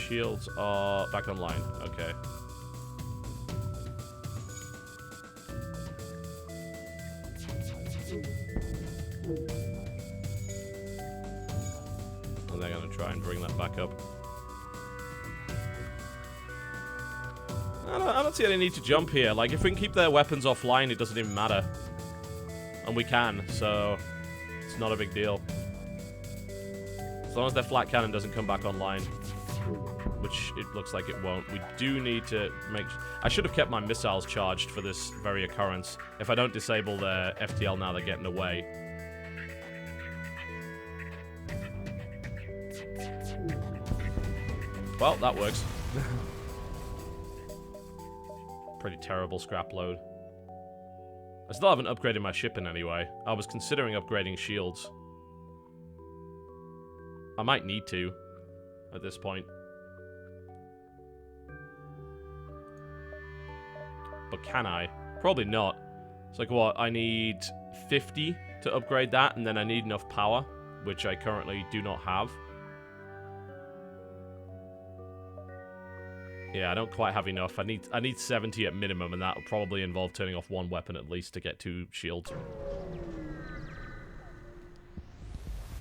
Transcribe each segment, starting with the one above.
shields are back online. Okay. And they're going to try and bring that back up. I don't see any need to jump here. Like, if we can keep their weapons offline, it doesn't even matter. And we can, so it's not a big deal. As long as their flat cannon doesn't come back online, which it looks like it won't. We do need to make... I should have kept my missiles charged for this very occurrence. If I don't disable their FTL now, they're getting away. Well, that works. Pretty terrible scrap load. I still haven't upgraded my ship in any way. I was considering upgrading shields. I might need to at this point. But can I? Probably not. It's like, what? I need 50 to upgrade that, and then I need enough power, which I currently do not have. Yeah, I don't quite have enough. I need 70 at minimum, and that will probably involve turning off one weapon at least to get 2 shields.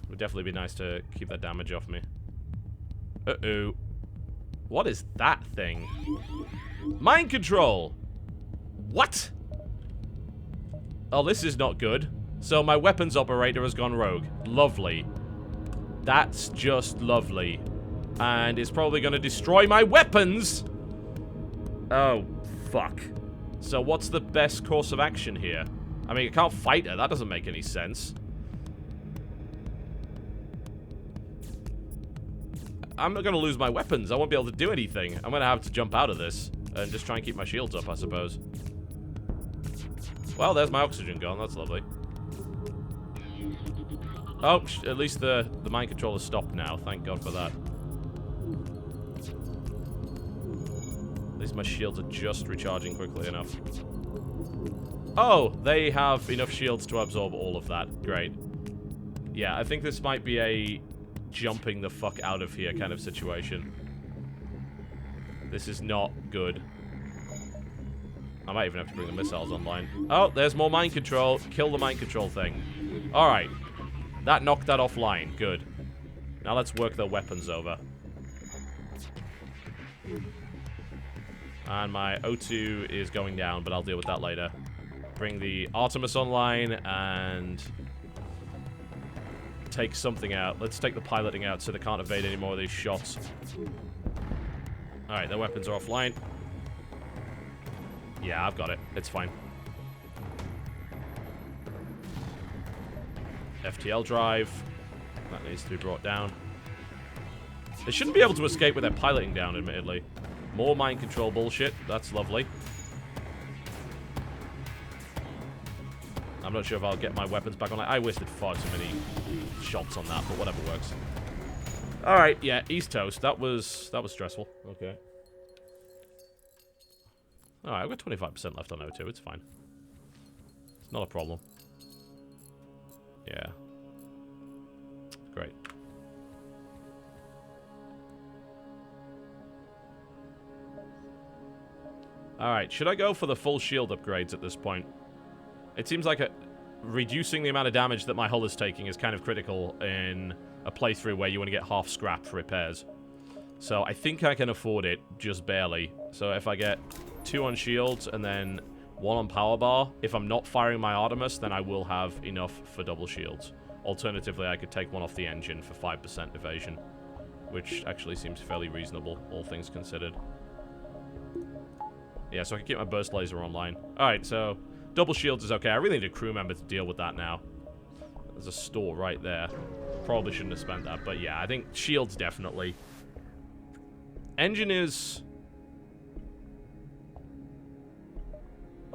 Would definitely be nice to keep that damage off me. Uh-oh. What is that thing? Mind control! What? Oh, this is not good. So my weapons operator has gone rogue. Lovely. That's just lovely. And it's probably going to destroy my weapons! Oh, fuck. So what's the best course of action here? I mean, I can't fight her. That doesn't make any sense. I'm not going to lose my weapons. I won't be able to do anything. I'm going to have to jump out of this and just try and keep my shields up, I suppose. Well, there's my oxygen gone. That's lovely. Oh, at least the mind control has stopped now. Thank God for that. At least my shields are just recharging quickly enough. Oh, they have enough shields to absorb all of that. Great. Yeah, I think this might be a jumping the fuck out of here kind of situation. This is not good. I might even have to bring the missiles online. Oh, there's more mind control. Kill the mind control thing. Alright. That knocked that offline. Good. Now let's work their weapons over. And my O2 is going down, but I'll deal with that later. Bring the Artemis online and take something out. Let's take the piloting out so they can't evade any more of these shots. Alright, their weapons are offline. Yeah, I've got it. It's fine. FTL drive. That needs to be brought down. They shouldn't be able to escape with their piloting down, admittedly. More mind control bullshit. That's lovely. I'm not sure if I'll get my weapons back on. I wasted far too many shots on that, but whatever works. Alright, yeah, East Toast. That was stressful. Okay. Alright, I've got 25% left on O2. It's fine. It's not a problem. Yeah. Great. Alright, should I go for the full shield upgrades at this point? It seems like reducing the amount of damage that my hull is taking is kind of critical in a playthrough where you want to get half scrap for repairs. So I think I can afford it, just barely. So if I get 2 on shields and then 1 on power bar, if I'm not firing my Artemis, then I will have enough for double shields. Alternatively, I could take 1 off the engine for 5% evasion, which actually seems fairly reasonable, all things considered. Yeah, so I can keep my burst laser online. Alright, so double shields is okay. I really need a crew member to deal with that now. There's a store right there. Probably shouldn't have spent that, but yeah, I think shields definitely. Engine is...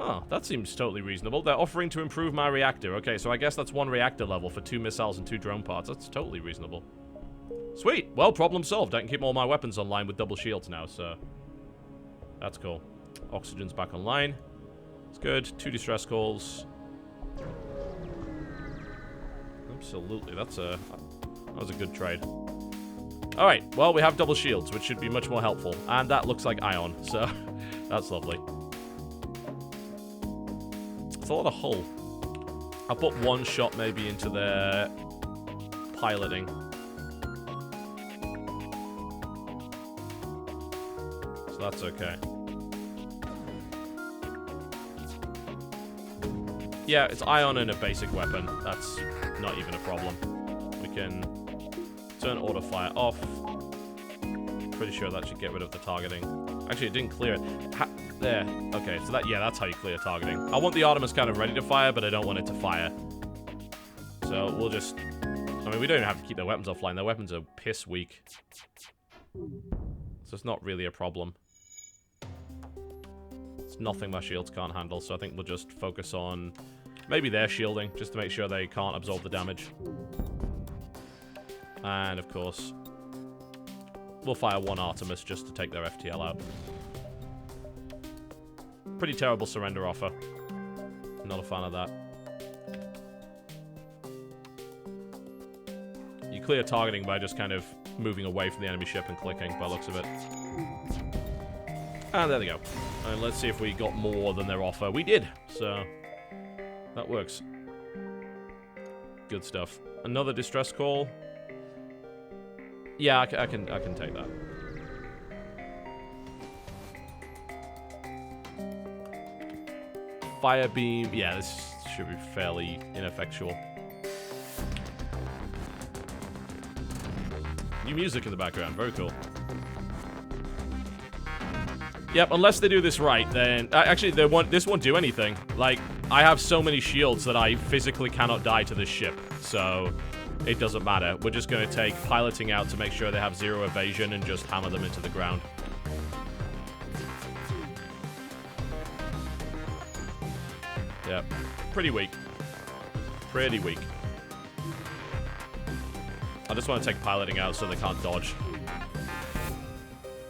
Oh, that seems totally reasonable. They're offering to improve my reactor. Okay, so I guess that's 1 reactor level for 2 missiles and 2 drone parts. That's totally reasonable. Sweet. Well, problem solved. I can keep all my weapons online with double shields now, so... That's cool. Oxygen's back online. It's good. 2 distress calls. Absolutely. That was a good trade. Alright, well, we have double shields, which should be much more helpful. And that looks like ion, so that's lovely. It's a lot of hull. I'll put one shot maybe into their piloting. So that's okay. Yeah, it's ion and a basic weapon. That's not even a problem. We can turn auto fire off. Pretty sure that should get rid of the targeting. Actually, it didn't clear it. There. Okay, so that, yeah, that's how you clear targeting. I want the Artemis kind of ready to fire, but I don't want it to fire. So we'll just... I mean, we don't even have to keep their weapons offline. Their weapons are piss weak. So it's not really a problem. It's nothing my shields can't handle, so I think we'll just focus on maybe their shielding, just to make sure they can't absorb the damage. And, of course, we'll fire one Artemis just to take their FTL out. Pretty terrible surrender offer. Not a fan of that. You clear targeting by just kind of moving away from the enemy ship and clicking, by the looks of it. And there they go. And let's see if we got more than their offer. We did, so that works. Good stuff. Another distress call. Yeah, I can take that. Fire beam. Yeah, this should be fairly ineffectual. New music in the background. Very cool. Yep, unless they do this right, then... actually, this won't do anything. Like, I have so many shields that I physically cannot die to this ship. So, it doesn't matter. We're just going to take piloting out to make sure they have zero evasion and just hammer them into the ground. Yep. Pretty weak. Pretty weak. I just want to take piloting out so they can't dodge.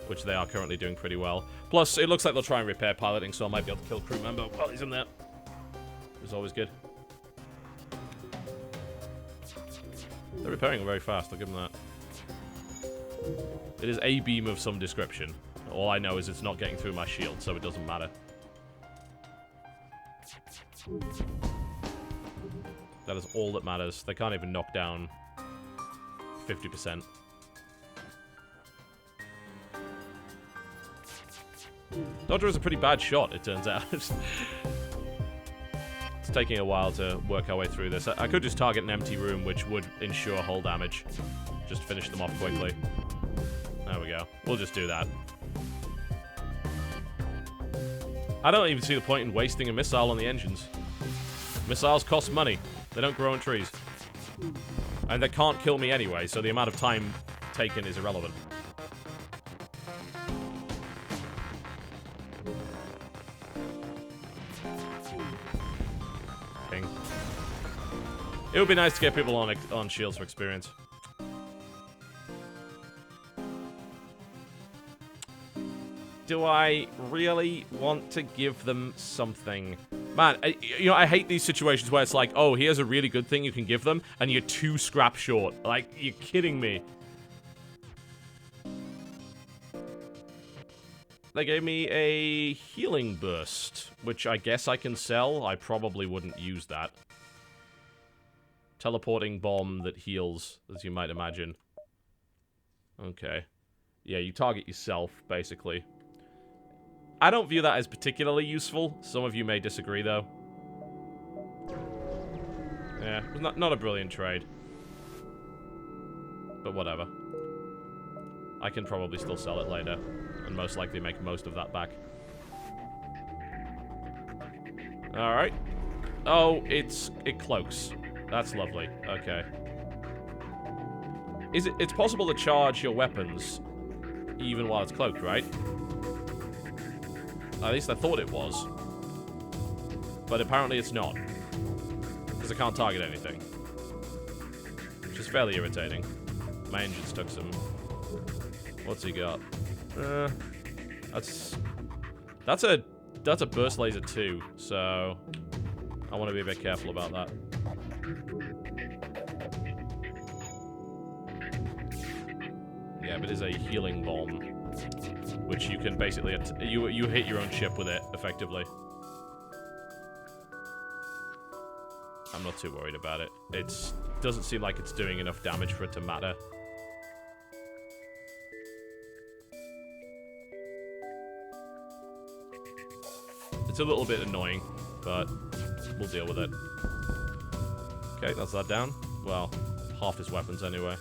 Which they are currently doing pretty well. Plus, it looks like they'll try and repair piloting, so I might be able to kill crew member while he's in there. It's always good. They're repairing very fast, I'll give them that. It is a beam of some description. All I know is it's not getting through my shield, so it doesn't matter. That is all that matters. They can't even knock down 50%. Dodger is a pretty bad shot, it turns out. It's taking a while to work our way through this. I could just target an empty room, which would ensure hull damage. Just finish them off quickly. There we go. We'll just do that. I don't even see the point in wasting a missile on the engines. Missiles cost money. They don't grow on trees. And they can't kill me anyway, so the amount of time taken is irrelevant. Ping. It would be nice to get people on shields for experience. Do I really want to give them something? Man, I hate these situations where it's like, oh, here's a really good thing you can give them, and you're 2 scrap short. Like, you're kidding me. They gave me a healing burst, which I guess I can sell. I probably wouldn't use that. Teleporting bomb that heals, as you might imagine. Okay. Yeah, you target yourself, basically. I don't view that as particularly useful. Some of you may disagree, though. Yeah, not a brilliant trade. But whatever. I can probably still sell it later. And most likely make most of that back. Alright. Oh, it cloaks. That's lovely. Okay. It's possible to charge your weapons even while it's cloaked, right? At least I thought it was. But apparently it's not. Because I can't target anything. Which is fairly irritating. My engine's took some... What's he got? That's a burst laser too, so... I want to be a bit careful about that. Yeah, but it is a healing bomb, which you can basically you hit your own ship with it effectively. I'm not too worried about it. It doesn't seem like it's doing enough damage for it to matter. It's a little bit annoying, but we'll deal with it. Okay, that's that down. Well, half his weapons anyway.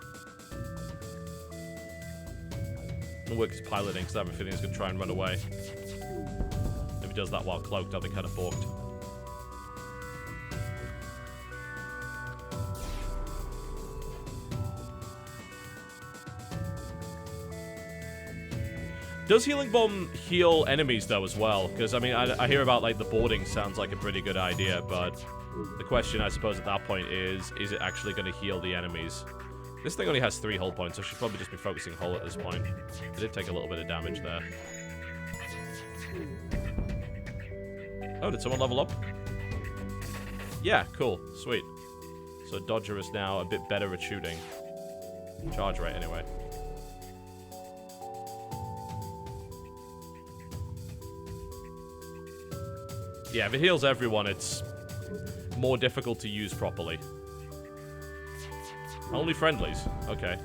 It'll work his piloting, because I have a feeling he's going to try and run away. If he does that while cloaked, I'll be kind of balked. Does Healing Bomb heal enemies, though, as well? Because, I mean, I hear about, like, the boarding sounds like a pretty good idea, but the question, I suppose, at that point is it actually going to heal the enemies? This thing only has 3 hull points, so I should probably just be focusing hull at this point. It did take a little bit of damage there. Oh, did someone level up? Yeah, cool. Sweet. So Dodger is now a bit better at shooting. Charge rate, anyway. Yeah, if it heals everyone, it's more difficult to use properly. Only friendlies. Okay.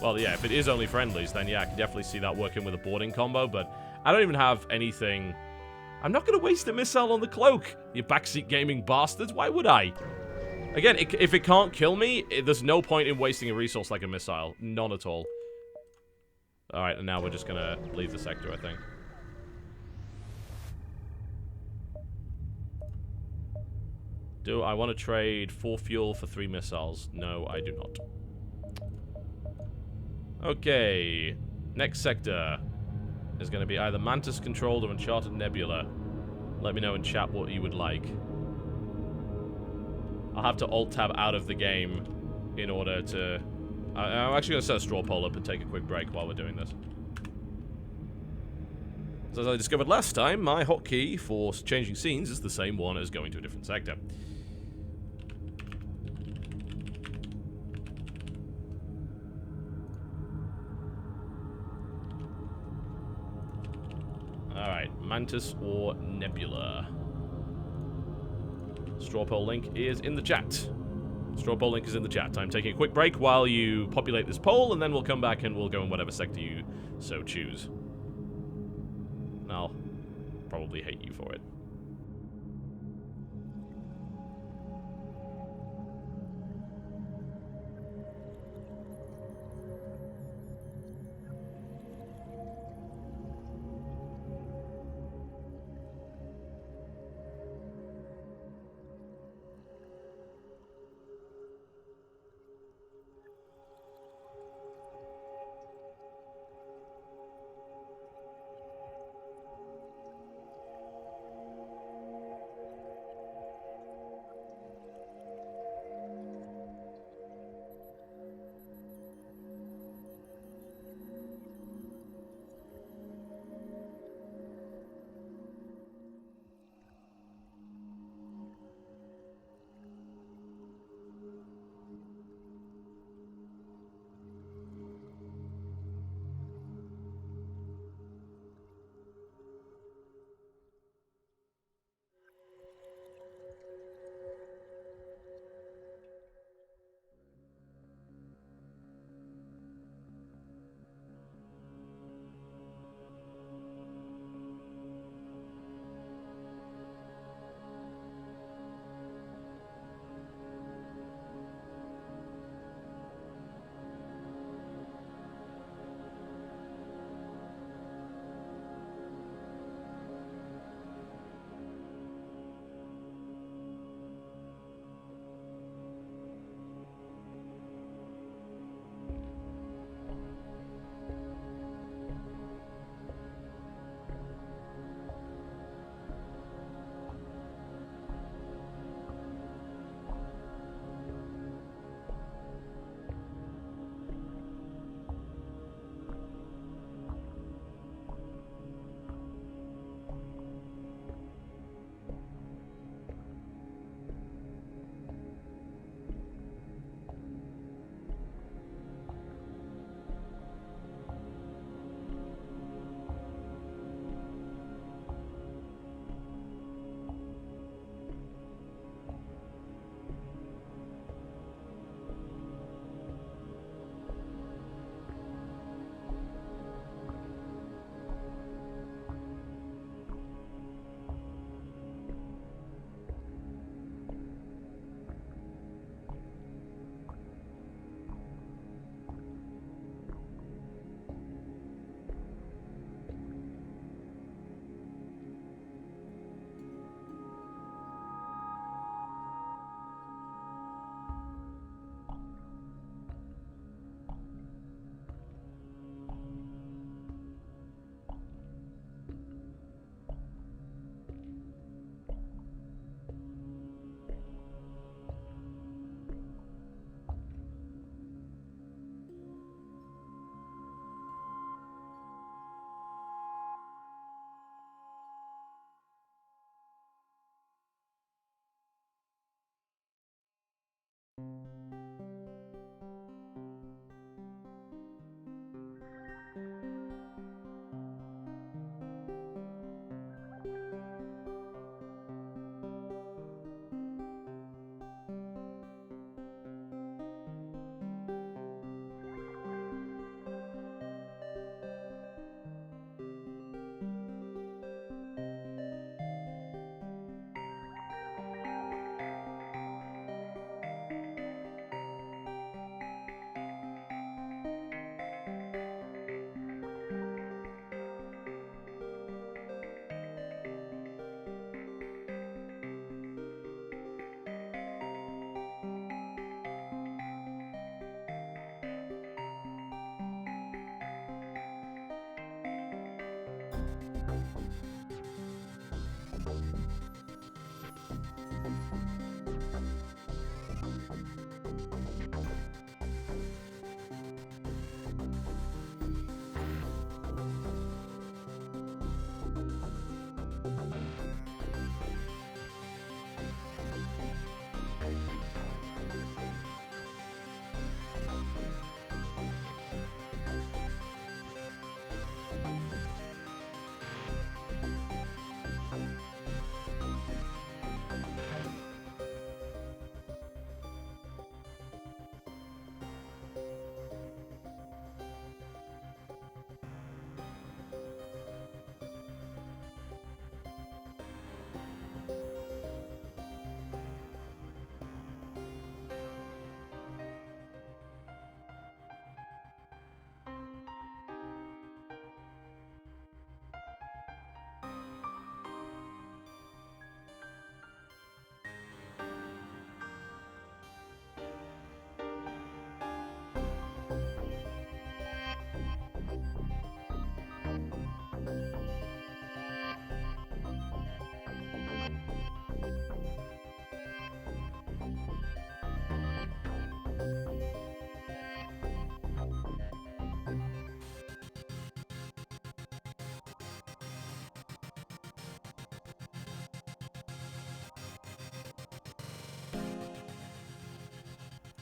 Well, yeah, if it is only friendlies, then yeah, I can definitely see that working with a boarding combo, but I don't even have anything. I'm not going to waste a missile on the cloak, you backseat gaming bastards. Why would I? Again, if it can't kill me, there's no point in wasting a resource like a missile. None at all. Alright, and now we're just going to leave the sector, I think. Do I want to trade 4 fuel for 3 missiles? No, I do not. Okay. Next sector is going to be either Mantis-controlled or Uncharted Nebula. Let me know in chat what you would like. I'll have to alt-tab out of the game in order to... I'm actually going to set a straw poll up and take a quick break while we're doing this. So as I discovered last time, my hotkey for changing scenes is the same one as going to a different sector. Alright, Mantis or Nebula. Straw poll link is in the chat. Straw poll link is in the chat. I'm taking a quick break while you populate this poll, and then we'll come back and we'll go in whatever sector you so choose. And I'll probably hate you for it.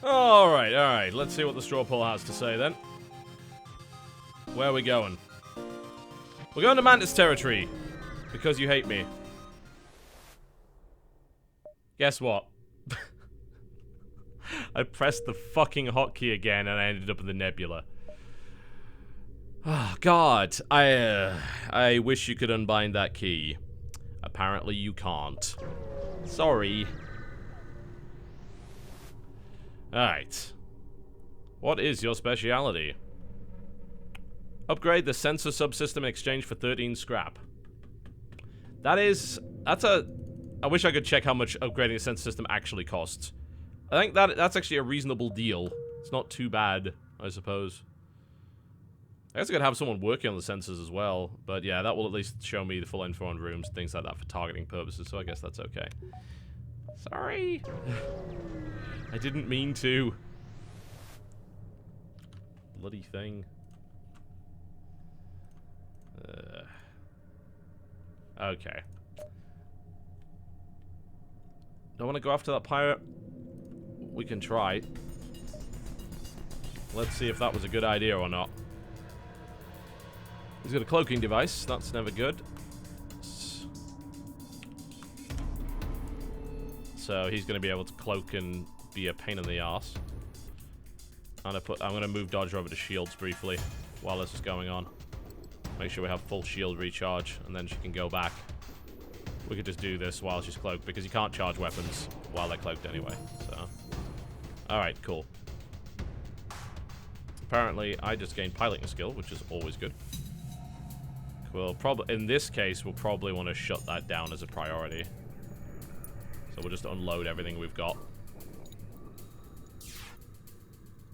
Alright. Let's see what the straw poll has to say then. Where are we going? We're going to Mantis territory. Because you hate me. Guess what? I pressed the fucking hotkey again and I ended up in the nebula. Oh, God. I wish you could unbind that key. Apparently you can't. Sorry. Alright. What is your speciality? Upgrade the sensor subsystem in exchange for 13 scrap. That's a... I wish I could check how much upgrading a sensor system actually costs. I think that's actually a reasonable deal. It's not too bad, I suppose. I guess I could have someone working on the sensors as well. But yeah, that will at least show me the full info on rooms, things like that for targeting purposes, so I guess that's okay. Sorry. I didn't mean to. Bloody thing. Okay. Don't want to go after that pirate? We can try. Let's see if that was a good idea or not. He's got a cloaking device. That's never good. So he's going to be able to cloak and be a pain in the arse. I'm going to move Dodger over to shields briefly while this is going on. Make sure we have full shield recharge, and then she can go back. We could just do this while she's cloaked, because you can't charge weapons while they're cloaked anyway. So, alright, cool. Apparently, I just gained piloting skill, which is always good. We'll probably, in this case, we'll probably want to shut that down as a priority. So we'll just unload everything we've got.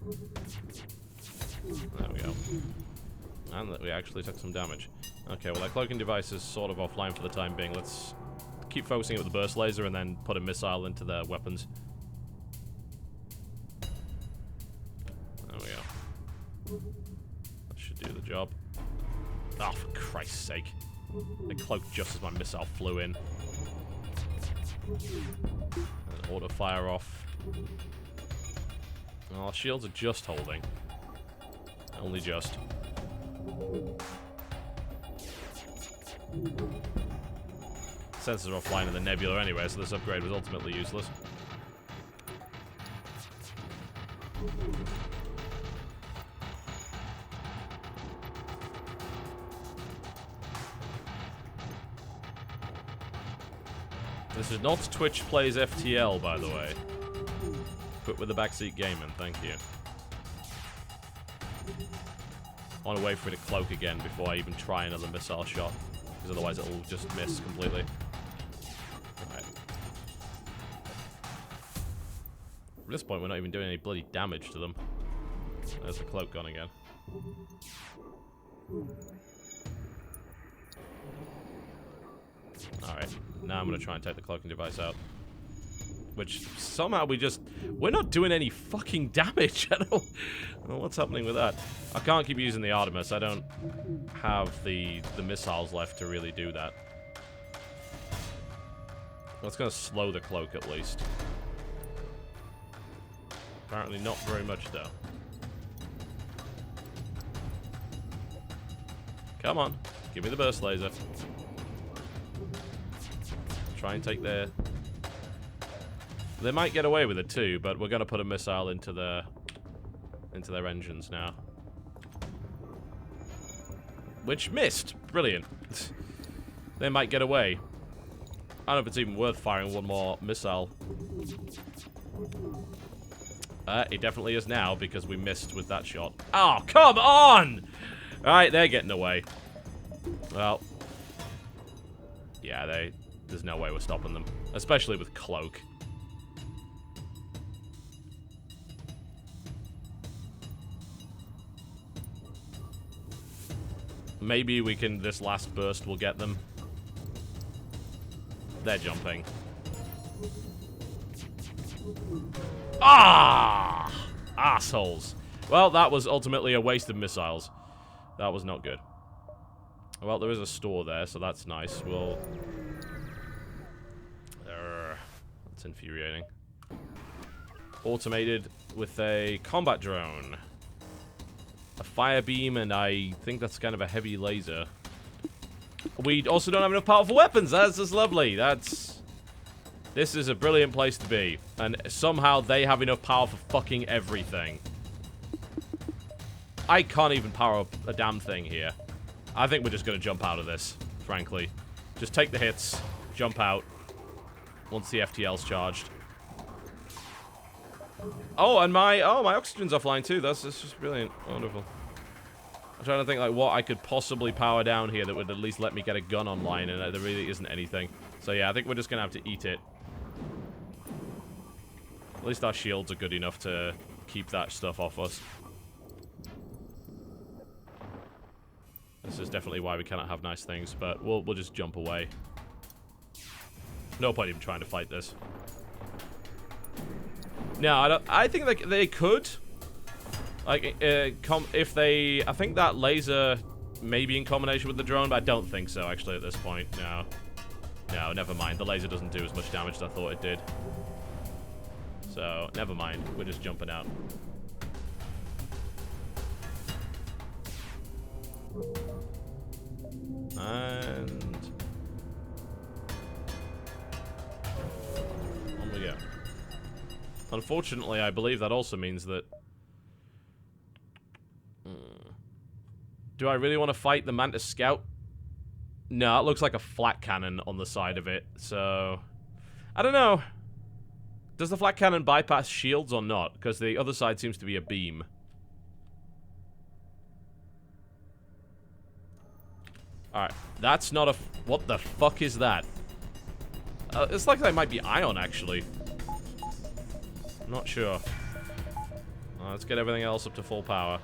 There we go. And that we actually took some damage. Okay, well, that cloaking device is sort of offline for the time being. Let's keep focusing with the burst laser and then put a missile into their weapons. There we go. That should do the job. Oh, for Christ's sake. They cloaked just as my missile flew in. And auto fire off. Oh, our shields are just holding. Only just. Sensors are offline in the nebula anyway, so this upgrade was ultimately useless. This is not Twitch Plays FTL, by the way. Quit with the backseat gaming, thank you. I want to wait for it to cloak again before I even try another missile shot, because otherwise it'll just miss completely. Alright. At this point, we're not even doing any bloody damage to them. There's the cloak gone again. Alright, now I'm going to try and take the cloaking device out. Which somehow we're not doing any fucking damage at all. I don't know what's happening with that. I can't keep using the Artemis. I don't have the missiles left to really do that. That's going to slow the cloak at least. Apparently not very much though. Come on. Give me the burst laser. Try and take their... They might get away with it too, but we're going to put a missile into their engines now. Which missed. Brilliant. They might get away. I don't know if it's even worth firing one more missile. It definitely is now because we missed with that shot. Oh, come on! Alright, they're getting away. Well. Yeah, there's no way we're stopping them. Especially with cloak. Maybe we can, this last burst will get them. They're jumping. Ah! Assholes. Well, that was ultimately a waste of missiles. That was not good. Well, there is a store there, so that's nice. We'll... that's infuriating. Automated with a combat drone. A fire beam, and I think that's kind of a heavy laser. We also don't have enough powerful weapons. That's just lovely. This is a brilliant place to be. And somehow they have enough power for fucking everything. I can't even power up a damn thing here. I think we're just going to jump out of this, frankly. Just take the hits, jump out, once the FTL's charged. Oh, and my oxygen's offline too. That's just brilliant. Wonderful. I'm trying to think like what I could possibly power down here that would at least let me get a gun online, and there really isn't anything. So yeah, I think we're just gonna have to eat it. At least our shields are good enough to keep that stuff off us. This is definitely why we cannot have nice things, but we'll just jump away. No point even trying to fight this. No, I don't. I think they could. Like, if they... I think that laser may be in combination with the drone, but I don't think so, actually, at this point. No. No, never mind. The laser doesn't do as much damage as I thought it did. So, never mind. We're just jumping out. And... on we go. Unfortunately, I believe that also means that... Do I really want to fight the Mantis Scout? No, it looks like a flat cannon on the side of it, so... I don't know. Does the flat cannon bypass shields or not? Because the other side seems to be a beam. Alright, that's not a... What the fuck is that? It's like that might be ion, actually. I'm not sure. Let's get everything else up to full power.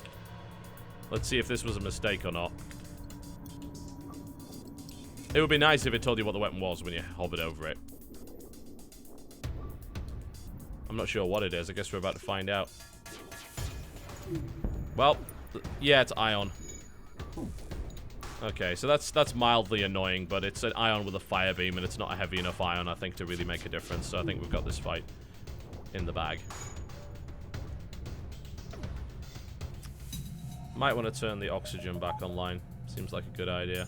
Let's see if this was a mistake or not. It would be nice if it told you what the weapon was when you hovered over it. I'm not sure what it is. I guess we're about to find out. Well, yeah, it's ion. Okay, so that's mildly annoying, but it's an ion with a fire beam, and it's not a heavy enough ion, I think, to really make a difference. So I think we've got this fight in the bag. Might want to turn the oxygen back online. Seems like a good idea.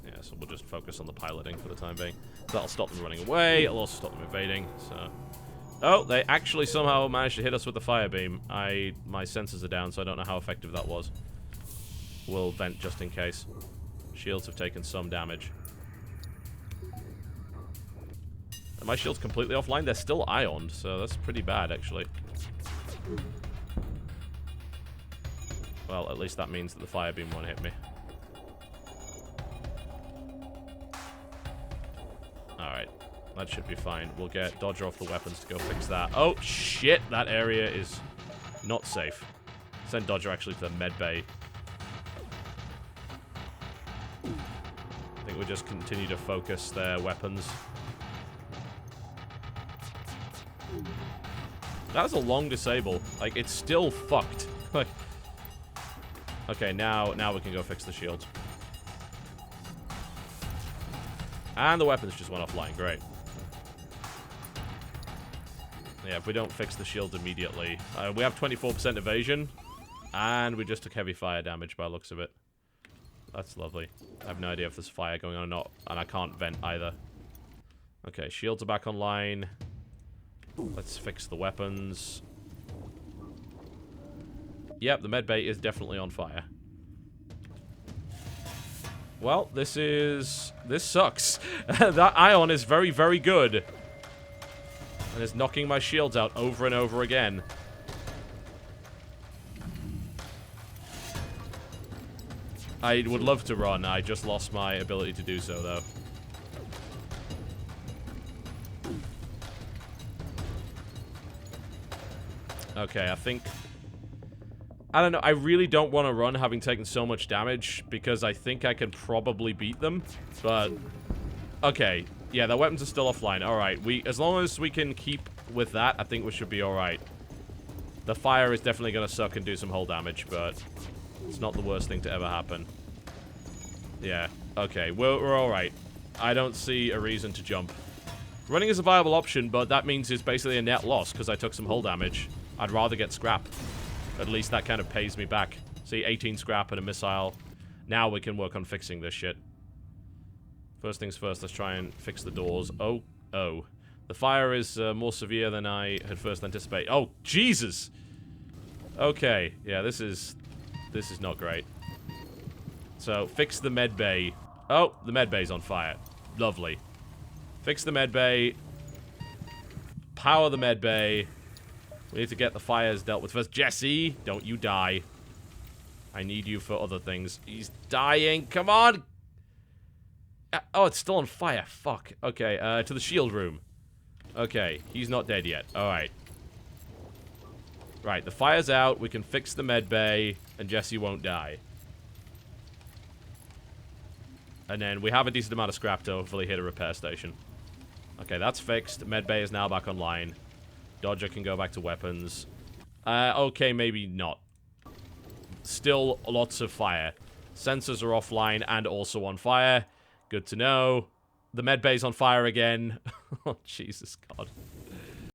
Yeah, so we'll just focus on the piloting for the time being. That'll stop them running away. It'll also stop them evading. So, oh, they actually somehow managed to hit us with the fire beam. My sensors are down, so I don't know how effective that was. We'll vent just in case. Shields have taken some damage. Are my shields completely offline? They're still ioned, so that's pretty bad, actually. Well, at least that means that the fire beam won't hit me. Alright, that should be fine. We'll get Dodger off the weapons to go fix that. Oh, shit! That area is not safe. Send Dodger actually to the med bay. I think we just continue to focus their weapons. That was a long disable. Like, it's still fucked. Like, okay, now we can go fix the shields. And the weapons just went offline. Great. Yeah, if we don't fix the shields immediately. We have 24% evasion. And we just took heavy fire damage by the looks of it. That's lovely. I have no idea if there's fire going on or not. And I can't vent either. Okay, shields are back online. Let's fix the weapons. Yep, the medbay is definitely on fire. Well, this sucks. That ion is very, very good. And is knocking my shields out over and over again. I would love to run. I just lost my ability to do so, though. Okay, I think... I don't know. I really don't want to run having taken so much damage because I think I can probably beat them. But... okay. Yeah, their weapons are still offline. Alright. As long as we can keep with that, I think we should be alright. The fire is definitely going to suck and do some hull damage, but... it's not the worst thing to ever happen. Yeah. Okay. We're alright. I don't see a reason to jump. Running is a viable option, but that means it's basically a net loss because I took some hull damage. I'd rather get scrap. At least that kind of pays me back. See, 18 scrap and a missile. Now we can work on fixing this shit. First things first, let's try and fix the doors. Oh. The fire is more severe than I had first anticipated. Oh, Jesus! Okay. Yeah, this is not great. So, fix the med bay. Oh, the med bay's on fire. Lovely. Fix the med bay. Power the med bay. We need to get the fires dealt with first. Jesse, don't you die. I need you for other things. He's dying. Come on! Oh, it's still on fire. Fuck. Okay, to the shield room. Okay, he's not dead yet. Alright. Right, the fire's out. We can fix the med bay, and Jesse won't die. And then we have a decent amount of scrap to hopefully hit a repair station. Okay, that's fixed. Med bay is now back online. Dodger can go back to weapons. Okay, maybe not. Still lots of fire. Sensors are offline and also on fire. Good to know. The med bay's on fire again. Oh, Jesus God.